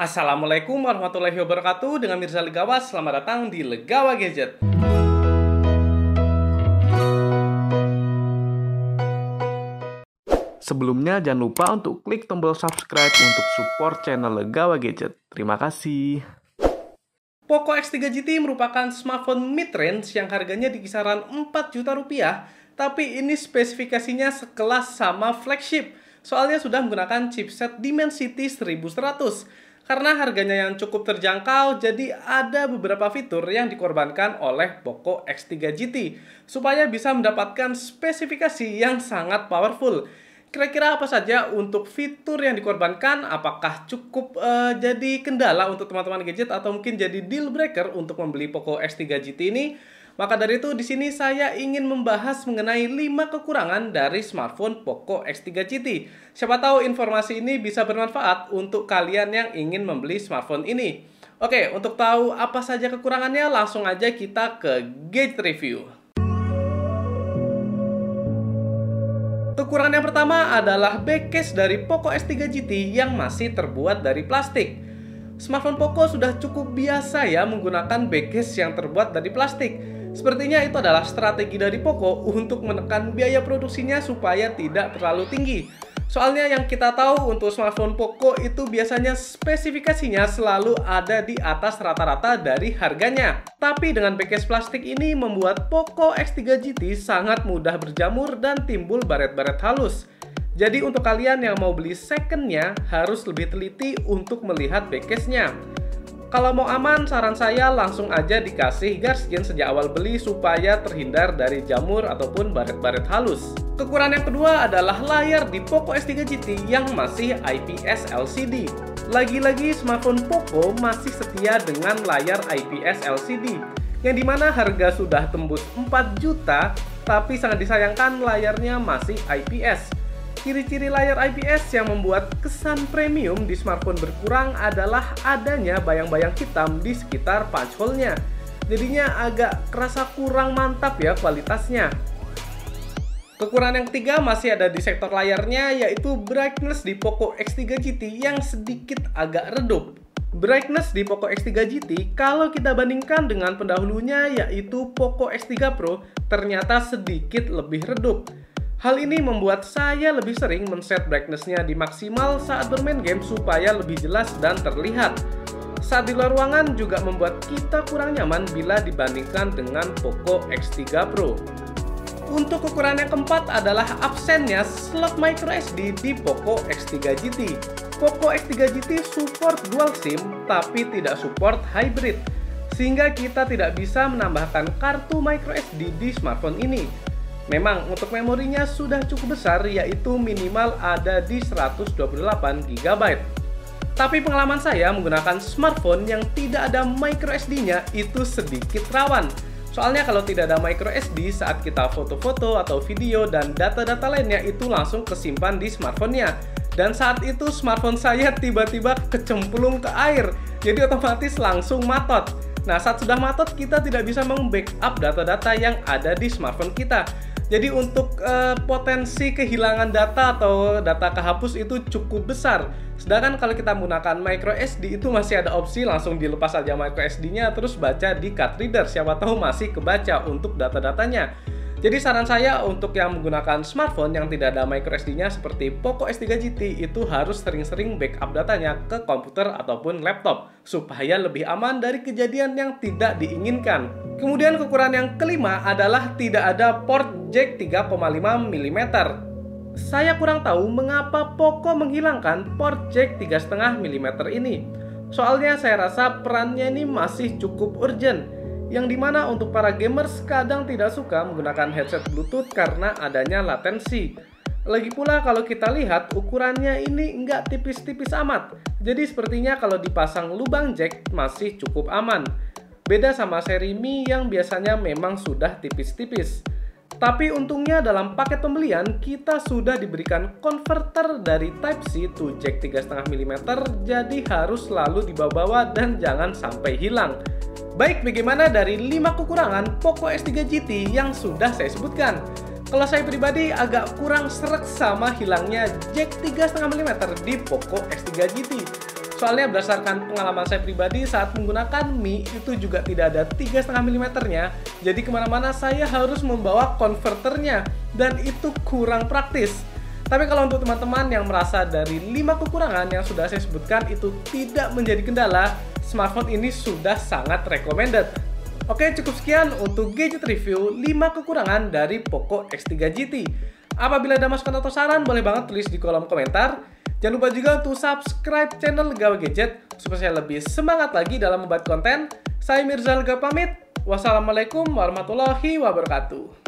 Assalamualaikum warahmatullahi wabarakatuh. Dengan Mirza Legawa, selamat datang di Legawa Gadget. Sebelumnya jangan lupa untuk klik tombol subscribe untuk support channel Legawa Gadget. Terima kasih. Poco X3 GT merupakan smartphone mid-range yang harganya di kisaran 4 juta rupiah, tapi ini spesifikasinya sekelas sama flagship. Soalnya sudah menggunakan chipset Dimensity 1100. Karena harganya yang cukup terjangkau, jadi ada beberapa fitur yang dikorbankan oleh Poco X3 GT supaya bisa mendapatkan spesifikasi yang sangat powerful. Kira-kira apa saja untuk fitur yang dikorbankan? Apakah cukup jadi kendala untuk teman-teman gadget atau mungkin jadi deal breaker untuk membeli Poco X3 GT ini? Maka dari itu di sini saya ingin membahas mengenai 5 kekurangan dari smartphone Poco X3 GT. Siapa tahu informasi ini bisa bermanfaat untuk kalian yang ingin membeli smartphone ini. Oke, untuk tahu apa saja kekurangannya, langsung aja kita ke Gadget Review. Kekurangan yang pertama adalah backcase dari Poco X3 GT yang masih terbuat dari plastik. Smartphone Poco sudah cukup biasa ya menggunakan backcase yang terbuat dari plastik. Sepertinya itu adalah strategi dari Poco untuk menekan biaya produksinya supaya tidak terlalu tinggi. Soalnya yang kita tahu untuk smartphone Poco itu biasanya spesifikasinya selalu ada di atas rata-rata dari harganya. Tapi dengan backcase plastik ini membuat Poco X3 GT sangat mudah berjamur dan timbul baret-baret halus. Jadi untuk kalian yang mau beli secondnya harus lebih teliti untuk melihat backcase-nya. Kalau mau aman, saran saya langsung aja dikasih garskin sejak awal beli supaya terhindar dari jamur ataupun baret-baret halus. Kekurangan yang kedua adalah layar di Poco X3 GT yang masih IPS LCD. Lagi-lagi smartphone Poco masih setia dengan layar IPS LCD, yang dimana harga sudah tembus 4 juta, tapi sangat disayangkan layarnya masih IPS. Ciri-ciri layar IPS yang membuat kesan premium di smartphone berkurang adalah adanya bayang-bayang hitam di sekitar punch hole-nya. Jadinya agak kerasa kurang mantap ya kualitasnya. Kekurangan yang ketiga masih ada di sektor layarnya, yaitu brightness di Poco X3 GT yang sedikit agak redup. Brightness di Poco X3 GT kalau kita bandingkan dengan pendahulunya yaitu Poco X3 Pro ternyata sedikit lebih redup. Hal ini membuat saya lebih sering men-set brightness-nya di maksimal saat bermain game supaya lebih jelas dan terlihat. Saat di luar ruangan juga membuat kita kurang nyaman bila dibandingkan dengan Poco X3 Pro. Untuk kekurangan yang keempat adalah absennya slot microSD di Poco X3 GT. Poco X3 GT support dual SIM tapi tidak support hybrid, sehingga kita tidak bisa menambahkan kartu microSD di smartphone ini. Memang untuk memorinya sudah cukup besar, yaitu minimal ada di 128 GB. Tapi pengalaman saya menggunakan smartphone yang tidak ada microSD-nya itu sedikit rawan. Soalnya kalau tidak ada microSD saat kita foto-foto atau video dan data-data lainnya itu langsung kesimpan di smartphone-nya. Dan saat itu smartphone saya tiba-tiba kecemplung ke air, jadi otomatis langsung matot. Nah, saat sudah matot kita tidak bisa membackup data-data yang ada di smartphone kita. Jadi untuk potensi kehilangan data atau data kehapus itu cukup besar. Sedangkan kalau kita menggunakan microSD itu masih ada opsi langsung dilepas saja microSD-nya terus baca di card reader. Siapa tahu masih kebaca untuk data-datanya. Jadi saran saya untuk yang menggunakan smartphone yang tidak ada microSD-nya seperti Poco X3 GT itu harus sering-sering backup datanya ke komputer ataupun laptop supaya lebih aman dari kejadian yang tidak diinginkan. Kemudian kekurangan yang kelima adalah tidak ada port jack 3,5 mm. Saya kurang tahu mengapa Poco menghilangkan port jack 3,5 mm ini. Soalnya saya rasa perannya ini masih cukup urgent, yang dimana untuk para gamers kadang tidak suka menggunakan headset Bluetooth karena adanya latensi. Lagi pula kalau kita lihat ukurannya ini nggak tipis-tipis amat, jadi sepertinya kalau dipasang lubang jack masih cukup aman. Beda sama seri Mi yang biasanya memang sudah tipis-tipis. Tapi untungnya dalam paket pembelian kita sudah diberikan converter dari Type-C to jack 3,5 mm, jadi harus selalu dibawa-bawa dan jangan sampai hilang. Baik, bagaimana dari 5 kekurangan Poco X3 GT yang sudah saya sebutkan? Kalau saya pribadi agak kurang sreg sama hilangnya jack 3,5 mm di Poco X3 GT. Soalnya berdasarkan pengalaman saya pribadi saat menggunakan Mi itu juga tidak ada 3,5 mm-nya. Jadi kemana-mana saya harus membawa konverternya dan itu kurang praktis. Tapi kalau untuk teman-teman yang merasa dari 5 kekurangan yang sudah saya sebutkan itu tidak menjadi kendala, smartphone ini sudah sangat recommended. Oke, cukup sekian untuk gadget review 5 kekurangan dari Poco X3 GT. Apabila ada masukan atau saran, boleh banget tulis di kolom komentar. Jangan lupa juga untuk subscribe channel Legawa Gadget supaya saya lebih semangat lagi dalam membuat konten. Saya Mirza Lega pamit. Wassalamualaikum warahmatullahi wabarakatuh.